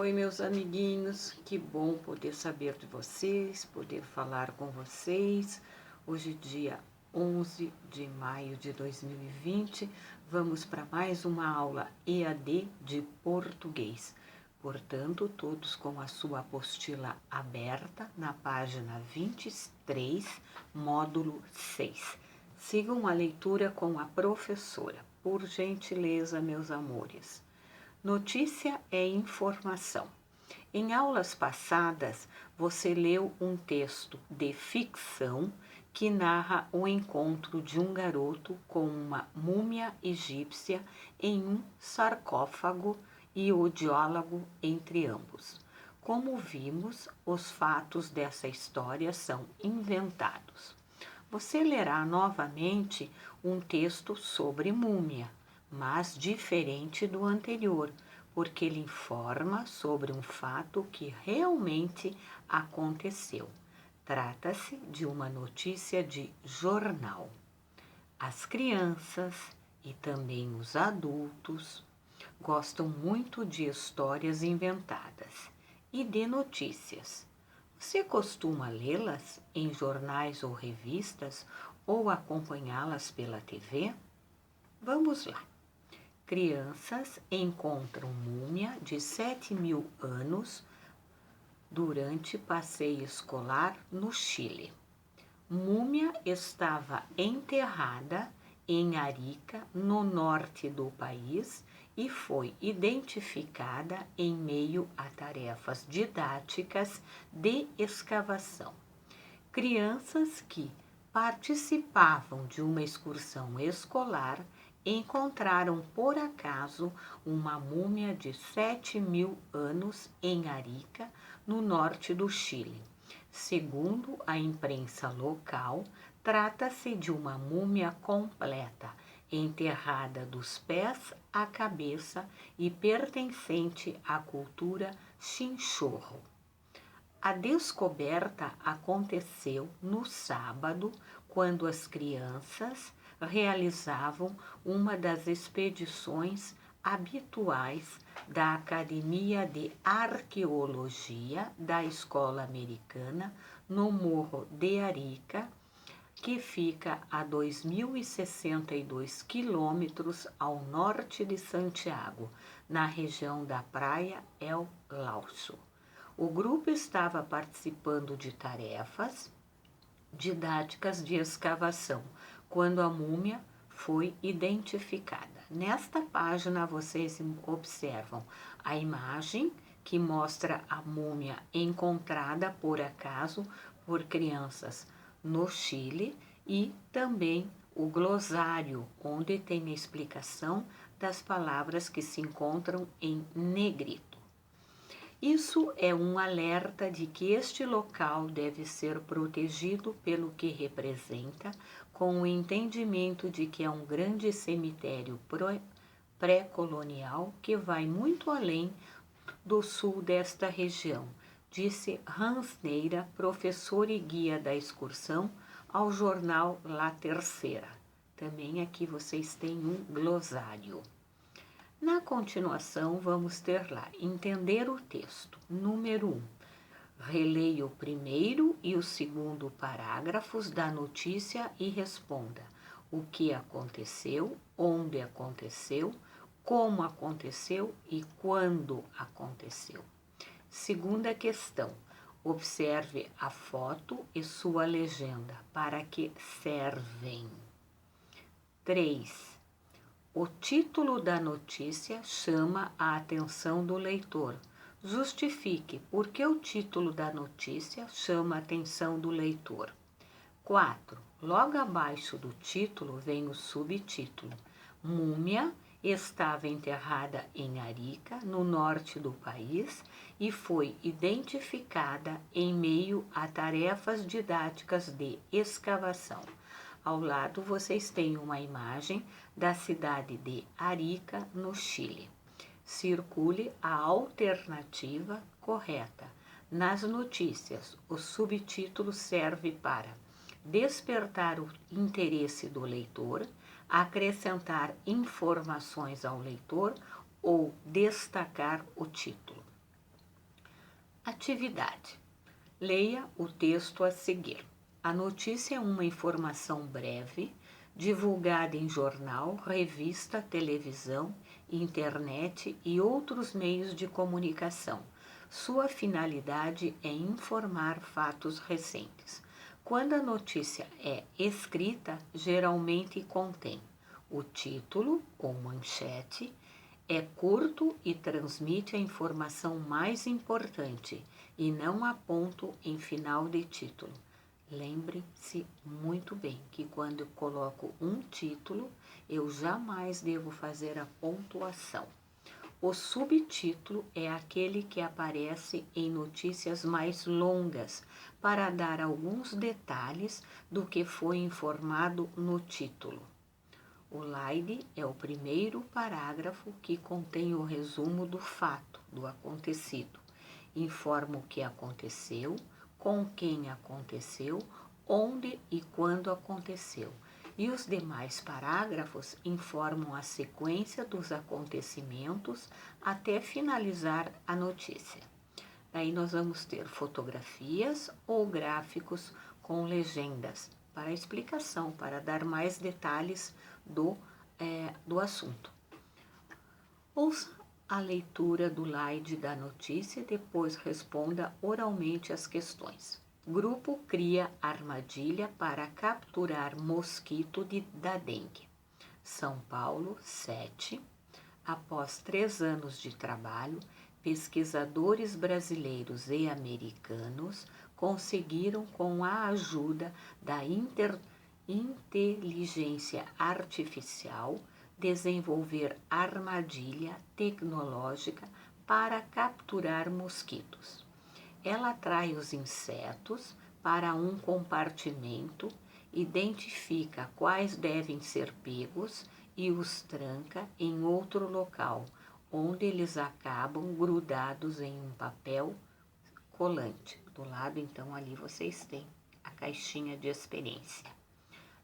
Oi, meus amiguinhos, que bom poder saber de vocês, poder falar com vocês. Hoje, dia 11 de maio de 2020, vamos para mais uma aula EAD de português. Portanto, todos com a sua apostila aberta na página 23, módulo 6. Sigam a leitura com a professora, por gentileza, meus amores. Notícia é informação. Em aulas passadas, você leu um texto de ficção que narra o encontro de um garoto com uma múmia egípcia em um sarcófago e o diálogo entre ambos. Como vimos, os fatos dessa história são inventados. Você lerá novamente um texto sobre múmia, mas diferente do anterior, porque ele informa sobre um fato que realmente aconteceu. Trata-se de uma notícia de jornal. As crianças e também os adultos gostam muito de histórias inventadas e de notícias. Você costuma lê-las em jornais ou revistas ou acompanhá-las pela TV? Vamos lá. Crianças encontram múmia de 7.000 anos durante passeio escolar no Chile. Múmia estava enterrada em Arica, no norte do país, e foi identificada em meio a tarefas didáticas de escavação. Crianças que participavam de uma excursão escolar encontraram por acaso uma múmia de 7.000 anos em Arica, no norte do Chile. Segundo a imprensa local, trata-se de uma múmia completa, enterrada dos pés à cabeça e pertencente à cultura chinchorro. A descoberta aconteceu no sábado, quando as crianças realizavam uma das expedições habituais da Academia de Arqueologia da Escola Americana no Morro de Arica, que fica a 2.062 quilômetros ao norte de Santiago, na região da Praia El Lauso. O grupo estava participando de tarefas didáticas de escavação quando a múmia foi identificada. Nesta página vocês observam a imagem que mostra a múmia encontrada por acaso por crianças no Chile e também o glossário, onde tem a explicação das palavras que se encontram em negrito. Isso é um alerta de que este local deve ser protegido pelo que representa, com o entendimento de que é um grande cemitério pré-colonial que vai muito além do sul desta região, disse Hans Neira, professor e guia da excursão, ao jornal La Terceira. Também aqui vocês têm um glossário. Na continuação, vamos ter lá, entender o texto. Número 1. Releia o primeiro e o segundo parágrafos da notícia e responda o que aconteceu, onde aconteceu, como aconteceu e quando aconteceu. Segunda questão. Observe a foto e sua legenda. Para que servem? 3. O título da notícia chama a atenção do leitor. Justifique por que o título da notícia chama a atenção do leitor. 4. Logo abaixo do título vem o subtítulo. Múmia estava enterrada em Arica, no norte do país, e foi identificada em meio a tarefas didáticas de escavação. Ao lado vocês têm uma imagem da cidade de Arica, no Chile. Circule a alternativa correta. Nas notícias, o subtítulo serve para despertar o interesse do leitor, acrescentar informações ao leitor ou destacar o título. Atividade. Leia o texto a seguir. A notícia é uma informação breve, divulgada em jornal, revista, televisão, internet e outros meios de comunicação. Sua finalidade é informar fatos recentes. Quando a notícia é escrita, geralmente contém o título ou manchete, é curto e transmite a informação mais importante e não há ponto em final de título. Lembre-se muito bem que quando eu coloco um título, eu jamais devo fazer a pontuação. O subtítulo é aquele que aparece em notícias mais longas, para dar alguns detalhes do que foi informado no título. O slide é o primeiro parágrafo que contém o resumo do fato, do acontecido. Informa o que aconteceu, com quem aconteceu, onde e quando aconteceu. E os demais parágrafos informam a sequência dos acontecimentos até finalizar a notícia. Daí nós vamos ter fotografias ou gráficos com legendas para explicação, para dar mais detalhes do assunto. Ouça a leitura do slide da notícia e depois responda oralmente as questões. Grupo cria armadilha para capturar mosquito da dengue. São Paulo, 7. Após 3 anos de trabalho, pesquisadores brasileiros e americanos conseguiram, com a ajuda da inteligência artificial, desenvolver armadilha tecnológica para capturar mosquitos. Ela atrai os insetos para um compartimento, identifica quais devem ser pegos e os tranca em outro local, onde eles acabam grudados em um papel colante. Do lado, então, ali vocês têm a caixinha de experiência.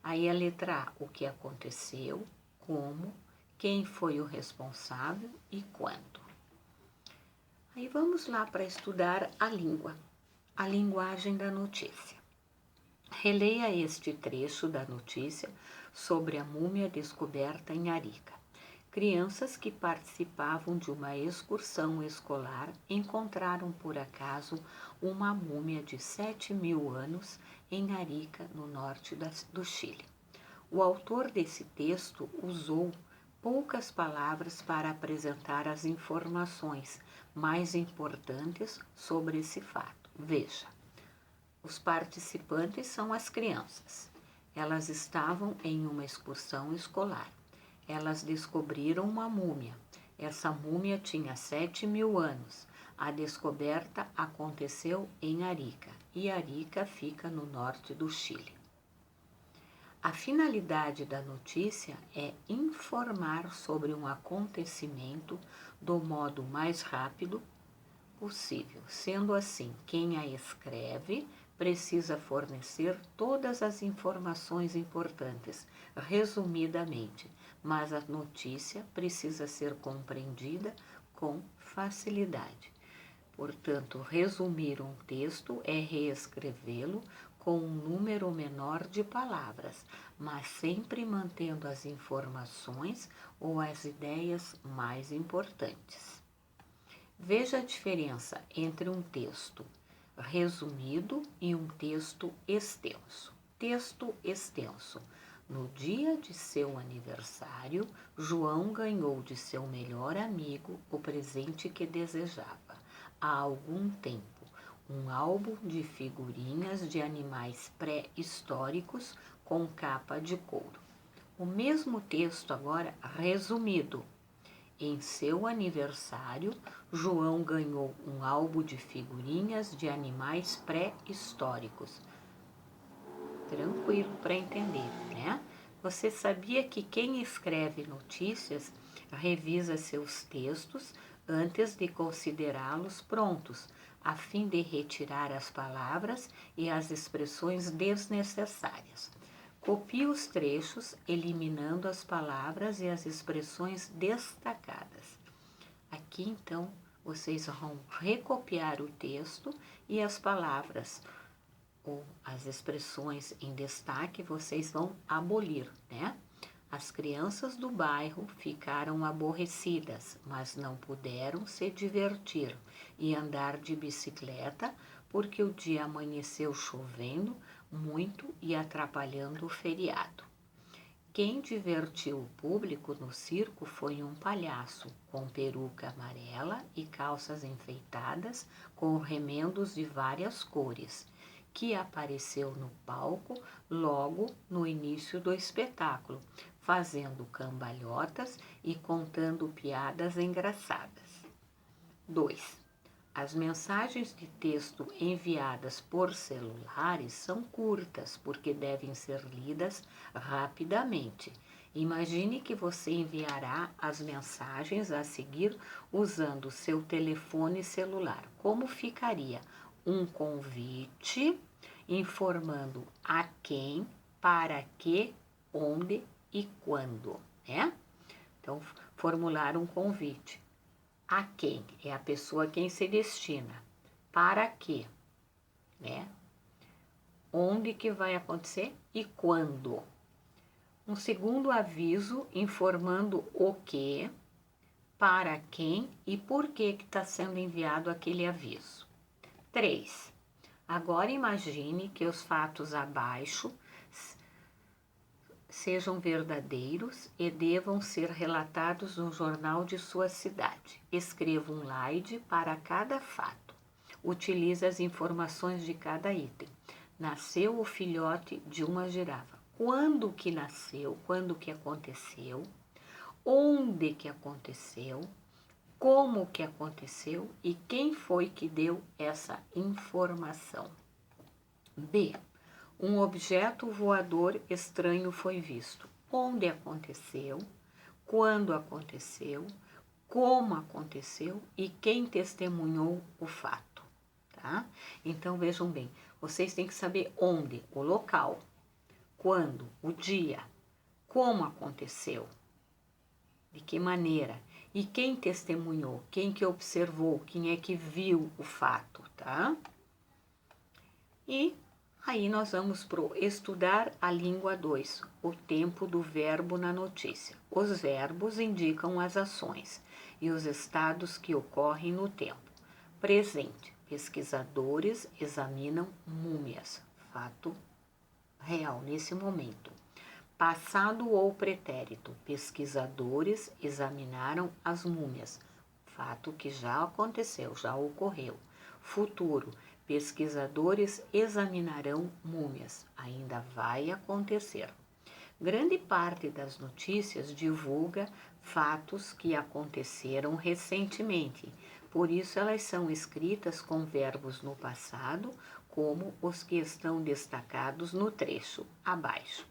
Aí a letra A, o que aconteceu, como, quem foi o responsável e quando. Aí vamos lá para estudar a língua, a linguagem da notícia. Releia este trecho da notícia sobre a múmia descoberta em Arica. Crianças que participavam de uma excursão escolar encontraram por acaso uma múmia de 7.000 anos em Arica, no norte do Chile. O autor desse texto usou poucas palavras para apresentar as informações mais importantes sobre esse fato. Veja, os participantes são as crianças. Elas estavam em uma excursão escolar. Elas descobriram uma múmia. Essa múmia tinha 7.000 anos. A descoberta aconteceu em Arica, e Arica fica no norte do Chile. A finalidade da notícia é informar sobre um acontecimento do modo mais rápido possível. Sendo assim, quem a escreve precisa fornecer todas as informações importantes, resumidamente, mas a notícia precisa ser compreendida com facilidade. Portanto, resumir um texto é reescrevê-lo com um número menor de palavras, mas sempre mantendo as informações ou as ideias mais importantes. Veja a diferença entre um texto resumido e um texto extenso. Texto extenso. No dia de seu aniversário, João ganhou de seu melhor amigo o presente que desejava há algum tempo, um álbum de figurinhas de animais pré-históricos com capa de couro. O mesmo texto agora resumido. Em seu aniversário, João ganhou um álbum de figurinhas de animais pré-históricos. Tranquilo para entender, né? Você sabia que quem escreve notícias revisa seus textos antes de considerá-los prontos, a fim de retirar as palavras e as expressões desnecessárias. Copie os trechos, eliminando as palavras e as expressões destacadas. Aqui, então, Vocês vão recopiar o texto e as palavras ou as expressões em destaque vocês vão abolir, né? As crianças do bairro ficaram aborrecidas, mas não puderam se divertir e andar de bicicleta porque o dia amanheceu chovendo muito e atrapalhando o feriado. Quem divertiu o público no circo foi um palhaço com peruca amarela e calças enfeitadas com remendos de várias cores, que apareceu no palco logo no início do espetáculo, fazendo cambalhotas e contando piadas engraçadas. 2. As mensagens de texto enviadas por celulares são curtas, porque devem ser lidas rapidamente. Imagine que você enviará as mensagens a seguir usando seu telefone celular. Como ficaria? Um convite informando a quem, para que, onde e quando, né? Então, formular um convite. A quem? É a pessoa a quem se destina. Para quê? Né? Onde que vai acontecer e quando? Um segundo aviso informando o que, para quem e por que está sendo enviado aquele aviso. 3. Agora imagine que os fatos abaixo sejam verdadeiros e devam ser relatados no jornal de sua cidade. Escreva um slide para cada fato. Utilize as informações de cada item. Nasceu o filhote de uma girafa. Quando que nasceu? Quando que aconteceu? Onde que aconteceu? Como que aconteceu? E quem foi que deu essa informação? B. Um objeto voador estranho foi visto. Onde aconteceu? Quando aconteceu? Como aconteceu? E quem testemunhou o fato? Tá? Então vejam bem, vocês têm que saber onde, o local, quando, o dia, como aconteceu, de que maneira e quem testemunhou, quem que observou, quem é que viu o fato, tá? E aí nós vamos pro estudar a língua 2, o tempo do verbo na notícia. Os verbos indicam as ações e os estados que ocorrem no tempo. Presente, pesquisadores examinam múmias, fato real nesse momento. Passado ou pretérito, pesquisadores examinaram as múmias, fato que já aconteceu, já ocorreu. Futuro, pesquisadores examinarão múmias, ainda vai acontecer. Grande parte das notícias divulga fatos que aconteceram recentemente, por isso elas são escritas com verbos no passado, como os que estão destacados no trecho abaixo.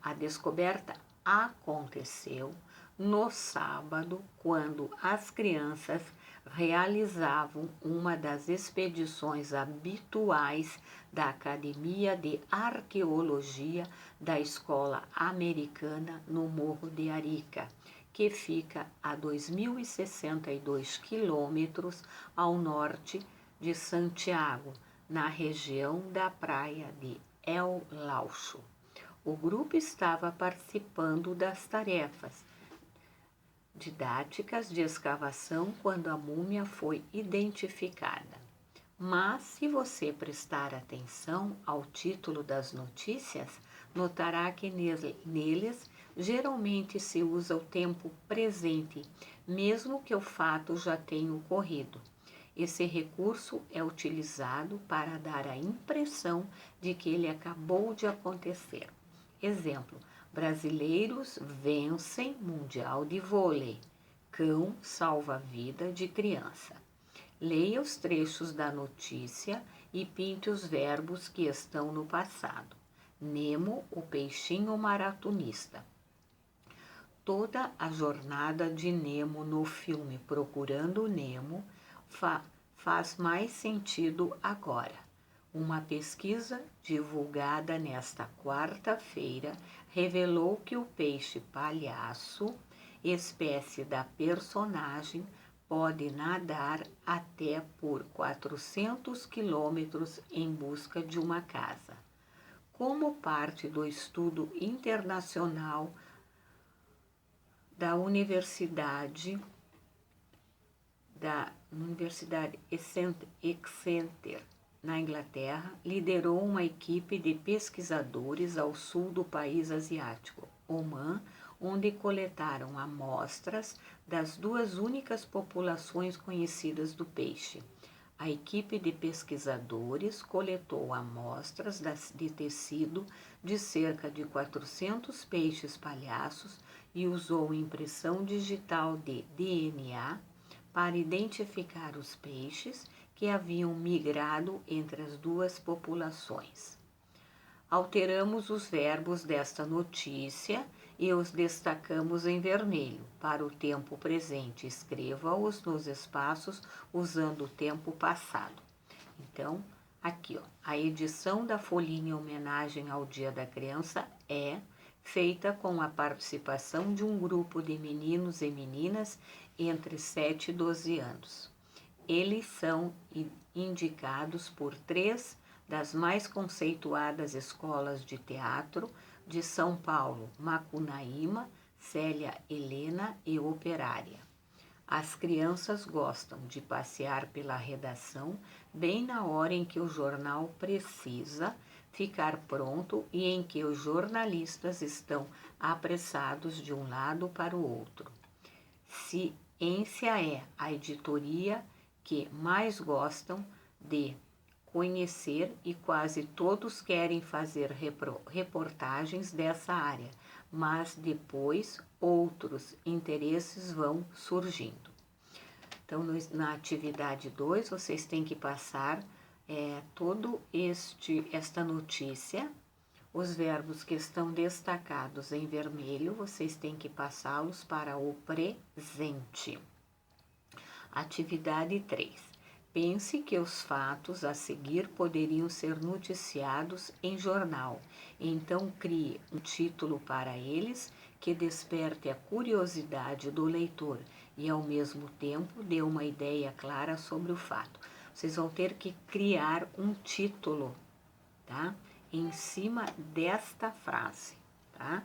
A descoberta aconteceu no sábado, quando as crianças realizavam uma das expedições habituais da Academia de Arqueologia da Escola Americana no Morro de Arica, que fica a 2.062 quilômetros ao norte de Santiago, na região da praia de El Laucho. O grupo estava participando das tarefas didáticas de escavação quando a múmia foi identificada. Mas, se você prestar atenção ao título das notícias, notará que neles geralmente se usa o tempo presente, mesmo que o fato já tenha ocorrido. Esse recurso é utilizado para dar a impressão de que ele acabou de acontecer. Exemplo: brasileiros vencem Mundial de Vôlei. Cão salva a vida de criança. Leia os trechos da notícia e pinte os verbos que estão no passado. Nemo, o peixinho maratonista. Toda a jornada de Nemo no filme Procurando Nemo faz mais sentido agora. Uma pesquisa divulgada nesta quarta-feira revelou que o peixe palhaço, espécie da personagem, pode nadar até por 400 quilômetros em busca de uma casa. Como parte do estudo internacional da Universidade Exeter, na Inglaterra, liderou uma equipe de pesquisadores ao sul do país asiático, Omã, onde coletaram amostras das duas únicas populações conhecidas do peixe. A equipe de pesquisadores coletou amostras de tecido de cerca de 400 peixes palhaços e usou impressão digital de DNA para identificar os peixes que haviam migrado entre as duas populações. Alteramos os verbos desta notícia e os destacamos em vermelho. Para o tempo presente, escreva-os nos espaços usando o tempo passado. Então, aqui, ó, a edição da folhinha em homenagem ao Dia da Criança é feita com a participação de um grupo de meninos e meninas entre 7 e 12 anos. Eles são indicados por 3 das mais conceituadas escolas de teatro de São Paulo, Macunaíma, Célia Helena e Operária. As crianças gostam de passear pela redação bem na hora em que o jornal precisa ficar pronto e em que os jornalistas estão apressados de um lado para o outro. Ciência é a editoria que mais gostam de conhecer e quase todos querem fazer reportagens dessa área, mas depois outros interesses vão surgindo. Então, na atividade 2, vocês têm que passar esta notícia, os verbos que estão destacados em vermelho, vocês têm que passá-los para o presente. Atividade 3. Pense que os fatos a seguir poderiam ser noticiados em jornal. Então, crie um título para eles que desperte a curiosidade do leitor e, ao mesmo tempo, dê uma ideia clara sobre o fato. Vocês vão ter que criar um título, tá? Em cima desta frase, tá?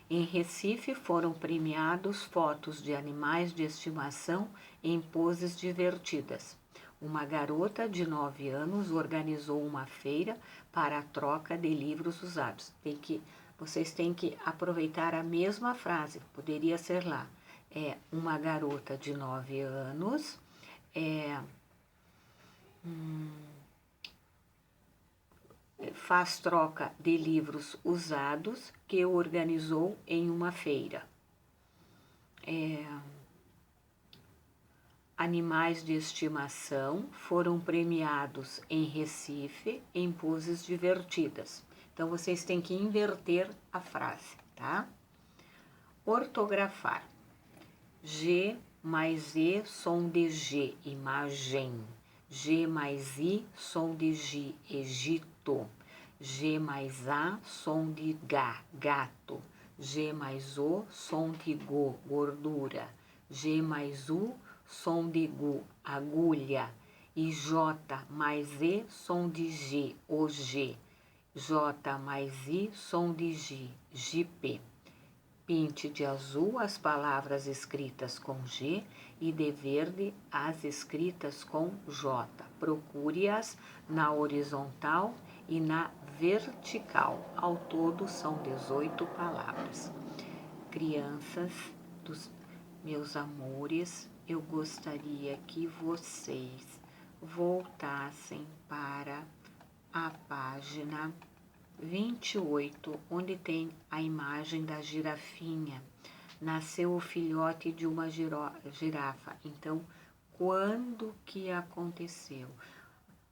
Em Recife foram premiados fotos de animais de estimação em poses divertidas. Uma garota de 9 anos organizou uma feira para a troca de livros usados. Vocês têm que aproveitar a mesma frase. Poderia ser lá. Uma garota de 9 anos faz troca de livros usados que organizou em uma feira. Animais de estimação foram premiados em Recife em poses divertidas. Então, vocês têm que inverter a frase, tá? Ortografar. G mais E, som de G, imagem. G mais I, som de G, Egito. G mais A, som de G, gato. G mais O, som de Go, gordura. G mais U, som de Gu, agulha. E J mais E, som de G, OG. J mais I, som de G, GP. Pinte de azul as palavras escritas com G e de verde as escritas com J. Procure-as na horizontal e na vertical. Ao todo são 18 palavras. Crianças, meus amores, eu gostaria que vocês voltassem para a página 28, onde tem a imagem da girafinha. Nasceu o filhote de uma girafa. Então, quando que aconteceu?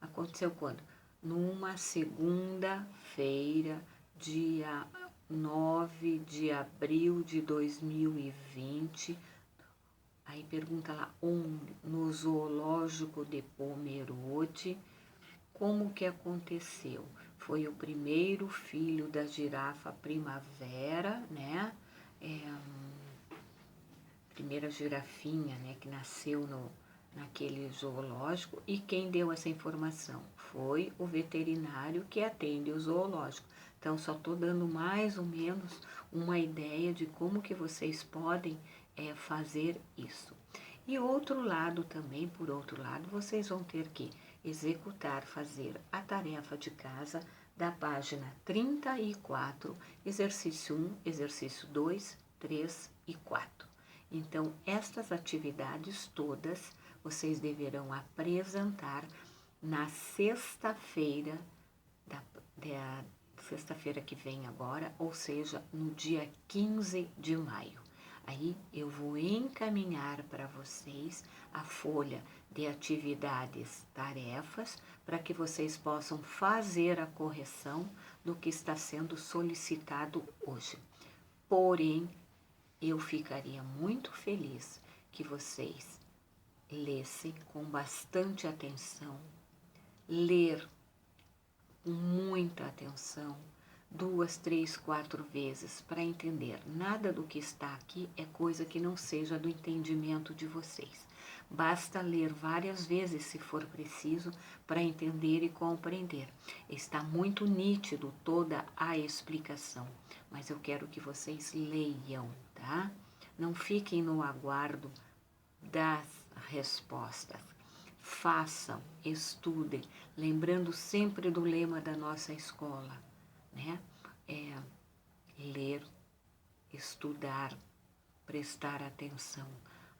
Aconteceu quando? Numa segunda-feira, dia 9 de abril de 2020. Aí pergunta lá, onde? No zoológico de Pomerode. Como que aconteceu? Foi o primeiro filho da girafa primavera, né? primeira girafinha, né, que nasceu naquele zoológico, e quem deu essa informação foi o veterinário que atende o zoológico. Então, só estou dando mais ou menos uma ideia de como que vocês podem fazer isso. E outro lado também, por outro lado, vocês vão ter que executar, fazer a tarefa de casa da página 34, exercício 1, exercício 2, 3 e 4. Então, estas atividades todas vocês deverão apresentar na sexta-feira, da sexta-feira que vem agora, ou seja, no dia 15 de maio. Aí eu vou encaminhar para vocês a folha de atividades, tarefas, para que vocês possam fazer a correção do que está sendo solicitado hoje. Porém, eu ficaria muito feliz que vocês lessem com bastante atenção, ler com muita atenção, 2, 3, 4 vezes para entender. Nada do que está aqui é coisa que não seja do entendimento de vocês. Basta ler várias vezes, se for preciso, para entender e compreender. Está muito nítido toda a explicação, mas eu quero que vocês leiam, tá? Não fiquem no aguardo das respostas. Façam, estudem, lembrando sempre do lema da nossa escola, né? Ler, estudar, prestar atenção.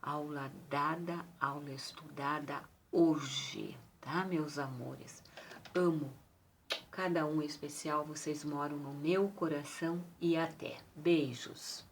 Aula dada, aula estudada hoje, tá, meus amores? Amo cada um especial, vocês moram no meu coração e até. Beijos!